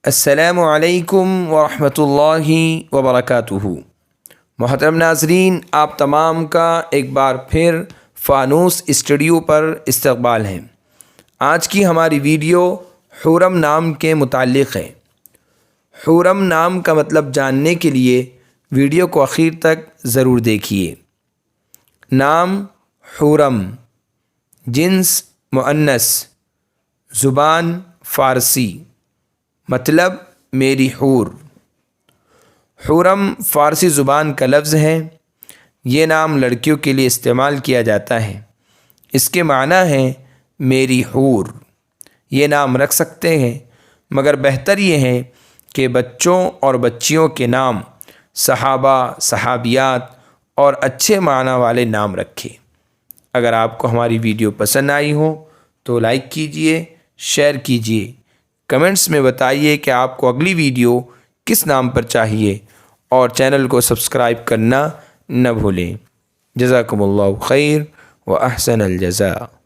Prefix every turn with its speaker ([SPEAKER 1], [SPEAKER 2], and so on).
[SPEAKER 1] السلام علیکم ورحمۃ اللہ وبرکاتہ۔ محترم ناظرین، آپ تمام کا ایک بار پھر فانوس اسٹوڈیو پر استقبال ہے۔ آج کی ہماری ویڈیو حورم نام کے متعلق ہے۔ حورم نام کا مطلب جاننے کے لیے ویڈیو کو آخر تک ضرور دیکھیے۔ نام حورم، جنس مؤنث، زبان فارسی، مطلب میری حور۔ حورم فارسی زبان کا لفظ ہے۔ یہ نام لڑکیوں کے لیے استعمال کیا جاتا ہے۔ اس کے معنی ہے میری حور۔ یہ نام رکھ سکتے ہیں، مگر بہتر یہ ہے کہ بچوں اور بچیوں کے نام صحابہ، صحابیات اور اچھے معنی والے نام رکھیں۔ اگر آپ کو ہماری ویڈیو پسند آئی ہو تو لائک کیجئے، شیئر کیجئے، کمنٹس میں بتائیے کہ آپ کو اگلی ویڈیو کس نام پر چاہیے، اور چینل کو سبسکرائب کرنا نہ بھولیں۔ جزاکم اللہ خیر و احسن الجزاء۔